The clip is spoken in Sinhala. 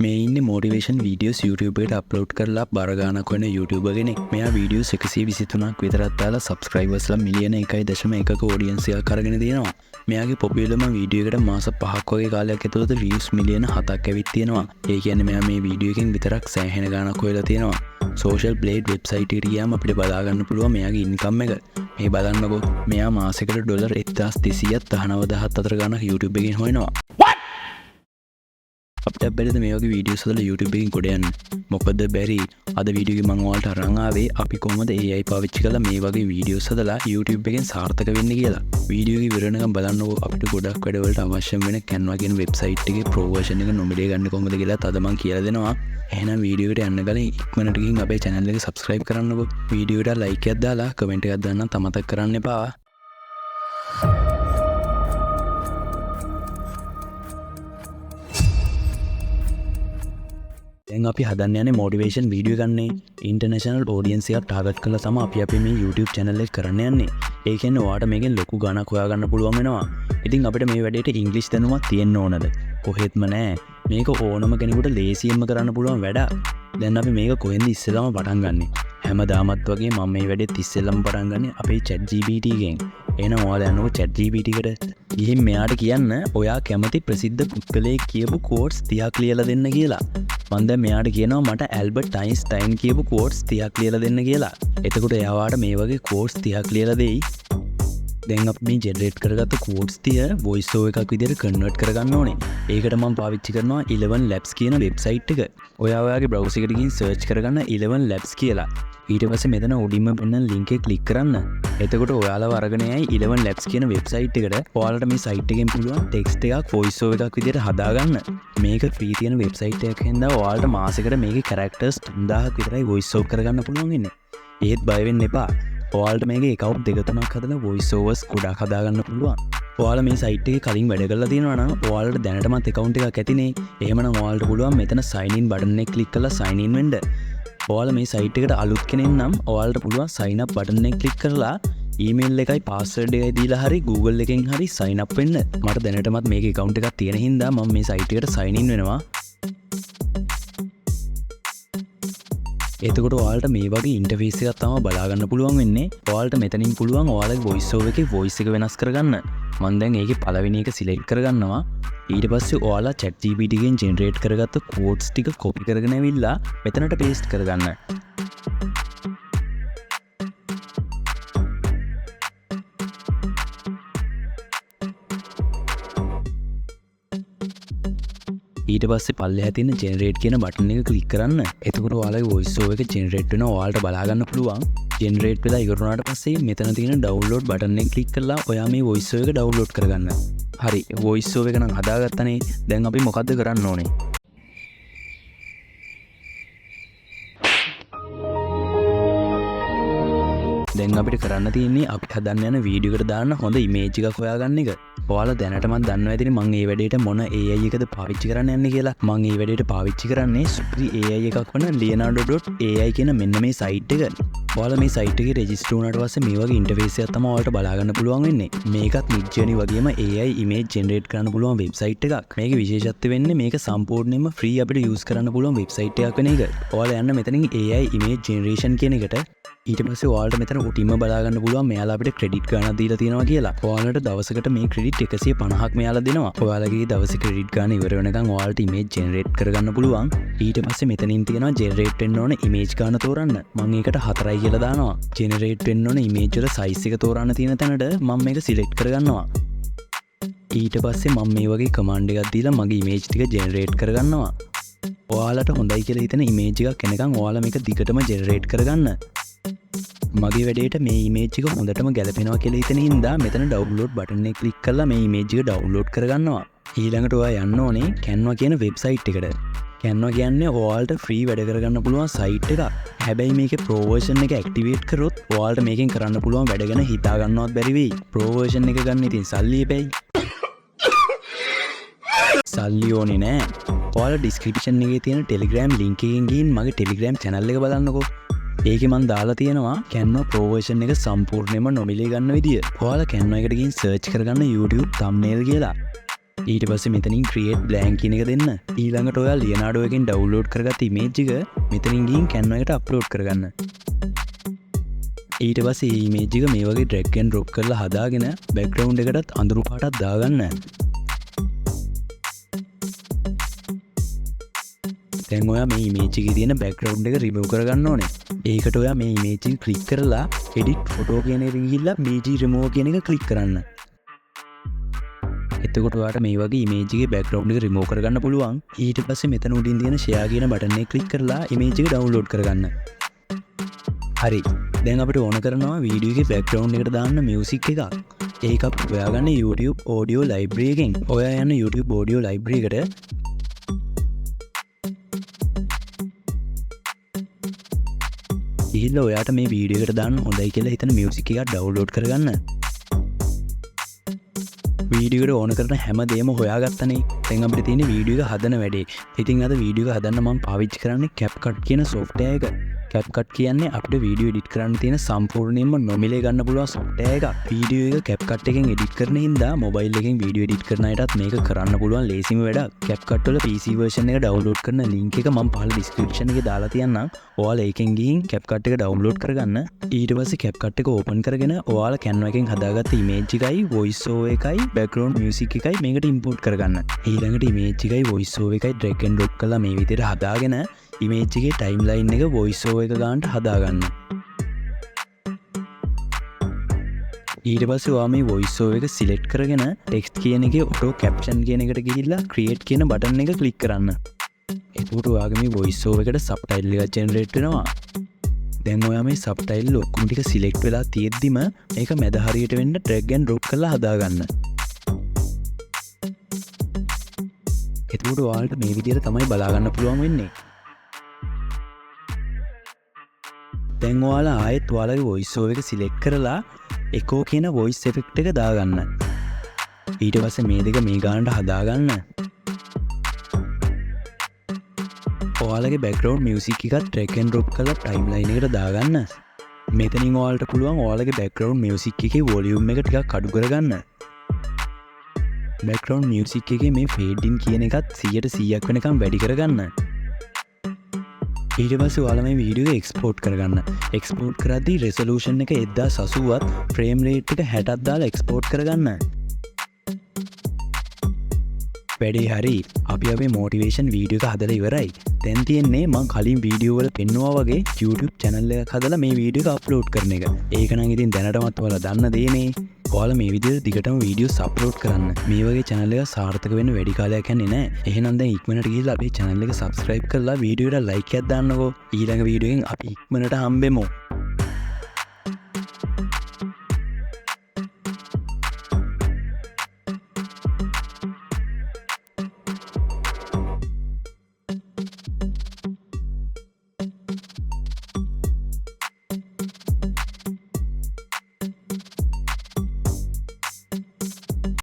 මේ ඉන්නේ මොටිවේෂන් වීඩියෝස් YouTube එකට අප්ලෝඩ් කරලා බර ගානක් වෙන YouTuber කෙනෙක්. මෙයා වීඩියෝස් 123ක් විතරක් දාලා සබ්ස්ක්‍රයිබර්ස්ලා මිලියන 1.1ක ඔඩියන්ස් එකක් අරගෙන තියෙනවා. මෙයාගේ පොපියුලර්ම වීඩියෝ එකට මාස 5ක් වගේ කාලයක් ඇතුළත views මිලියන 7ක් ඇවිත් තියෙනවා. ඒ කියන්නේ මෙයා මේ වීඩියෝ එකෙන් විතරක් සෑහෙන ගාණක් හොයලා තියෙනවා. social blade website එකට ගියාම අපිට බලා ගන්න පුළුවන් මෙයාගේ income එක. මේ බලන්නකෝ මෙයා මාසෙකට ඩොලර් 1299,000 අතර ගාණක් YouTube එකෙන් හොයනවා. අපිට බැරිද මේ වගේ වීඩියෝස් හදලා YouTube එකකින් කොට යන්න? මොකද බැරි. අද වීඩියෝ එක මම ඔයාලට අරන් ආවේ අපි කොහොමද AI පාවිච්චි කරලා මේ වගේ වීඩියෝස් හදලා YouTube එකෙන් සාර්ථක වෙන්නේ කියලා. වීඩියෝ එක ඉවර වෙනකම් බලන්නකෝ අපිට ගොඩක් වැඩවලට අවශ්‍ය වෙන Canva කියන වෙබ්සයිට් එකේ ප්‍රෝ වර්ෂන් එක නොමිලේ ගන්න කොහොමද කියලා අද මම කියලා දෙනවා. එහෙනම් වීඩියෝ එකට යන්න ගලින් ඉක්මනට ගිහින් අපේ channel එක subscribe කරන්නකෝ. වීඩියෝ එකට like එකක් දාලා comment එකක් දාන්න තමතක් කරන්න එපා. දැන් අපි හදන්න යන්නේ මොටිවේෂන් වීඩියෝ ගන්නේ ඉන්ටර්නැෂනල් ඔඩියන්ස් එකක් ටාගට් කරලා තමයි අපි මේ YouTube channel එක කරන්න යන්නේ. ඒ කියන්නේ ඔයාට මේකෙන් ලොකු ගාණක් හොයාගන්න පුළුවන් වෙනවා. ඉතින් අපිට මේ වැඩේට ඉංග්‍රීසි දැනුමක් තියෙන්න ඕනද? කොහෙත්ම නැහැ. මේක ඕනම කෙනෙකුට ලේසියෙන්ම කරන්න පුළුවන් වැඩක්. දැන් අපි මේක කොහෙන්ද ඉස්සෙල්ලාම පටන් ගන්නෙ? හැමදාමත් වගේ මම මේ වැඩේත් ඉස්සෙල්ලාම පටන් ගන්නෙ අපේ ChatGPT එකෙන්. එහෙනම් ඔයාලා යන්නකෝ ChatGPT එකට. ගිහින් මෙයාට කියන්න ඔයා කැමති ප්‍රසිද්ධ පුද්ගලයෙක් කියපු quotes 30ක් ලියලා දෙන්න කියලා. මම දැන් මෙයාට කියනවා මට ඇල්බර්ට් අයින්ස්ටයින් කියපු quotes 30ක් ලියලා දෙන්න කියලා. එතකොට එයාට මේ වගේ quotes 30ක් ලියලා දෙයි. දැන් අපි මේ ජෙනරේට් කරගත්ත quotes 30 voice over එකක් විදිහට කන්වර්ට් කරගන්න ඕනේ. ඒකට මම පාවිච්චි කරනවා 11 labs කියන වෙබ්සයිට් එක. ඔයාගේ browser එකට ගිහින් search කරගන්න 11 labs කියලා. ඊට පස්සේ මෙතන උඩින්ම පෙන්නන link එක click කරන්න. එතකොට ඔයාලව අරගෙන යයි 11 labs කියන වෙබ්සයිට් එකට. ඔයාලට මේ site එකෙන් පුළුවන් text එකක් voice over එකක් විදිහට හදාගන්න. මේක free තියෙන වෙබ්සයිට් එකක් හින්දා ඔයාලට මාසෙකට මේකේ characters 3000ක් විතරයි voice over කරගන්න පුළුවන් වෙන්නේ. ඒත් බය වෙන්න එපා. ඔයාලට මේකේ account දෙක තුනක් හදලා voice overs ගොඩක් හදාගන්න පුළුවන්. ඔයාලා මේ site එකේ කලින් වැඩ කරලා තියෙනවා නම් ඔයාලට දැනටමත් account එකක් ඇතිනේ. එහෙමනම් ඔයාලට පුළුවන් මෙතන sign in button එක click කරලා sign in වෙන්න. ඔයාලා මේ site එකට අලුත් කෙනෙක් නම් ඔයාලට පුළුවන් sign up button එක click කරලා email එකයි password එකයි දීලා හරි Google එකෙන් හරි sign up වෙන්න. මට දැනටමත් මේකේ account එකක් තියෙන හින්දා මම මේ site එකට sign in වෙනවා. එතකොට ඔයාලට මේ වගේ ඉන්ටර්ෆේස් එකක් තමයි බලා ගන්න පුළුවන් වෙන්නේ. ඔයාලට මෙතනින් පුළුවන් ඔයාලගේ voice over එකේ voice එක වෙනස් කරගන්න. මම දැන් ඒකේ පළවෙනි එක select කරගන්නවා. ඊට පස්සේ ඔයාලා ChatGPT එකෙන් generate කරගත්ත quotes ටික copy කරගෙන ඇවිල්ලා මෙතනට paste කරගන්න. ඊට පස්සේ පල්ලෙහා තියෙන generate කියන බටන් එක click කරන්න. එතකොට ඔයාලගේ voice over එක generate වෙනවා. ඔයාලට බලා ගන්න පුළුවන්. generate වෙලා ඉවර වුණාට පස්සේ මෙතන තියෙන download බටන් එක click කරලා ඔයා මේ voice over එක download කරගන්න. හරි voice over එක නම් හදාගත්තනේ. දැන් අපි මොකද්ද කරන්න ඕනේ? දැන් අපිට කරන්න තියෙන්නේ අපි හදන්න යන වීඩියෝ එකට දාන්න හොඳ image එකක් හොයාගන්න එක. ඔයාලා දැනටමත් දන්නවා ඇතිනේ මම මේ වැඩේට මොන AI එකද පාවිච්චි කරන්න යන්නේ කියලා. මම මේ වැඩේට පාවිච්චි කරන්නේ සුපිරි AI එකක් වන leonardo.ai කියන මෙන්න මේ site එක. ඔයාලා මේ site එකේ register වුණාට පස්සේ මේ වගේ interface එකක් තමයි ඔයාලට බලා ගන්න පුළුවන් වෙන්නේ. මේකත් Midjourney වගේම AI image generate කරන්න පුළුවන් website එකක්. මේකේ විශේෂත්වය වෙන්නේ මේක සම්පූර්ණයෙන්ම free අපිට use කරන්න පුළුවන් website එකක් වෙන එක. ඔයාලා යන්න මෙතනින් AI image generation කියන එකට. ඊට පස්සේ ඔයාලට මෙතන උටින්ම බලා ගන්න පුළුවන් මෙයාලා අපිට ක්‍රෙඩිට් ගාණක් දීලා තියෙනවා කියලා. ඔයාලට දවසකට මේ ක්‍රෙඩිට් 150ක් මෙයාලා දෙනවා. ඔයාලගේ දවසේ ක්‍රෙඩිට් ගාණ ඉවර වෙනකන් ඔයාලට ඉමේජ් ජෙනරේට් කරගන්න පුළුවන්. ඊට පස්සේ මෙතනින් තියෙනවා ජෙනරේට් වෙන්න ඕන ඉමේජ් ගාණ තෝරන්න. මම ඒකට 4යි කියලා දානවා. ජෙනරේට් වෙන්න ඕන ඉමේජ් වල සයිස් එක තෝරන්න තියෙන තැනට මම මේක සිලෙක්ට් කරගන්නවා. ඊට පස්සේ මම මේ වගේ කමාන්ඩ් එකක් දීලා මගේ ඉමේජ් ටික ජෙනරේට් කරගන්නවා. ඔයාලට හොඳයි කියලා හිතන ඉමේජ් එකක් එනකන් ඔයාලා මේක දිගටම ජෙනරේට් කරගන්න. මගේ වැඩේට මේ image එක හොඳටම ගැලපෙනවා කියලා හිතන හින්දා මෙතන download button එක click කරලා මේ image එක download කරගන්නවා. ඊළඟට ඔයා යන්න ඕනේ Canva කියන website එකට. Canva කියන්නේ ඔයාලට free වැඩ කරගන්න පුළුවන් site එකක්. හැබැයි මේකේ pro version එක activate කරොත් ඔයාලට මේකෙන් කරන්න පුළුවන් වැඩ ගැන හිතා ගන්නවත් බැරි වෙයි. pro version එක ගන්න ඉතින් සල්ලි එපැයි. සල්ලි ඕනේ නෑ. ඔයාලා description එකේ තියෙන Telegram link එකෙන් ගිහින් මගේ Telegram channel එක බලන්නකෝ. ඒකේ මම දාලා තියෙනවා Canva Pro version එක සම්පූර්ණයෙන්ම නොමිලේ ගන්න විදිය. ඔයාලා Canva එකට ගිහින් search කරගන්න YouTube thumbnail කියලා. ඊට පස්සේ මෙතනින් create blank කියන එක දෙන්න. ඊළඟට ඔයා Leonardo එකෙන් download කරගත්ත image එක මෙතනින් ගිහින් Canva එකට upload කරගන්න. ඊට පස්සේ මේ image එක මේ වගේ drag and drop කරලා හදාගෙන background එකටත් අඳුරු පාටක් දාගන්න. දැන් ඔයා මේ image එකේ තියෙන background එක remove කරගන්න ඕනේ. ඒකට ඔයා මේ image එක click කරලා edit photo කියන එකට ගිහිල්ලා image remove කියන එක click කරන්න. එතකොට ඔයාට මේ වගේ image එකේ background එක remove කරගන්න පුළුවන්. ඊට පස්සේ මෙතන උඩින් තියෙන share කියන button එක click කරලා image එක download කරගන්න. හරි. දැන් අපිට ඕන කරනවා වීඩියෝ එකේ background එකට දාන්න music එකක්. ඒක අපි හොයාගන්න YouTube audio library එකෙන්. ඔයා යන YouTube audio library එකට ගිහිල්ලා ඔයාට මේ වීඩියෝ එකට දාන්න හොඳයි කියලා හිතන music එකක් download කරගන්න. වීඩියෝ එකට ඕන කරන හැම දෙයක්ම හොයාගත්තනේ. දැන් අපිට තියෙන වීඩියෝ එක හදන වැඩේ. ඉතින් අද වීඩියෝ එක හදන්න මම පාවිච්චි කරන්නේ CapCut කියන software එක. CapCut කියන්නේ අපිට වීඩියෝ එඩිට් කරන්න තියෙන සම්පූර්ණයෙන්ම නොමිලේ ගන්න පුළුවන් software එකක්. වීඩියෝ එක CapCut එකෙන් එඩිට් කරන හින්දා මොබයිල් එකෙන් වීඩියෝ එඩිට් කරන අයටත් මේක කරන්න පුළුවන් ලේසිම වැඩක්. CapCut වල PC version එක download කරන link එක මම පහළ description එකේ දාලා තියන්නම්. ඔයාලා ඒකෙන් ගිහින් CapCut එක download කරගන්න. ඊට පස්සේ CapCut එක open කරගෙන ඔයාලා Canva එකෙන් හදාගත්ත image එකයි voice over එකයි background music එකයි මේකට import කරගන්න. ඊළඟට image එකයි voice over එකයි drag and drop කරලා මේ විදිහට හදාගෙන image එකේ timeline එක voice over එක ගන්නට හදාගන්න. ඊට පස්සේ ඔයා මේ voice over එක select කරගෙන text කියන එකේ auto caption කියන එකට ගිහිල්ලා create කියන button එක click කරන්න. එතකොට ඔයාගේ මේ voice over එකට subtitle එක generate වෙනවා. දැන් ඔයා මේ subtitle ඔක්කොම ටික select වෙලා තියෙද්දිම මේක මැද හරියට වෙන්න drag and drop කරලා හදාගන්න. එතකොට ඔයාලට මේ විදිහට තමයි බලා ගන්න පුළුවන් වෙන්නේ. දැන් ඔයාලා ආයෙත් ඔයාලගේ voice over එක select කරලා echo කියන voice effect එක දාගන්න. ඊට පස්සේ මේ දෙක මේ ගානට හදාගන්න. ඔයාලගේ background music එකත් drag and drop කරලා timeline එකට දාගන්න. මෙතනින් ඔයාලට පුළුවන් ඔයාලගේ background music එකේ volume එක ටිකක් අඩු කරගන්න. background music එකේ මේ fade in කියන එකත් 100% වෙනකම් වැඩි කරගන්න. ඊට පස්සේ ඔයාලා මේ වීඩියෝ එක export කරගන්න. export කරද්දී resolution එක 1080ත් frame rate එක 60ක් දාලා export කරගන්න. වැඩේ හරි. අපි අපේ motivation වීඩියෝ එක හදලා ඉවරයි. දැන් තියෙන්නේ මම කලින් වීඩියෝ වල පෙන්නුවා වගේ YouTube channel එකක් හදලා මේ වීඩියෝ එක upload කරන එක. ඒක නම් ඉතින් දැනටමත් ඔයාලා දන්න දේනේ. ඔයාලා මේ විදිහට දිගටම වීඩියෝස් අප්ලෝඩ් කරන්න. මේ වගේ channel එක සාර්ථක වෙන්න වැඩි කාලයක් යන්නේ නැහැ. එහෙනම් දැන් ඉක්මනට ගිහිල්ලා අපේ channel එක subscribe කරලා වීඩියෝ එකට like එකක් දාන්නකෝ. ඊළඟ වීඩියෝ එකෙන් අපි ඉක්මනට හම්බෙමු.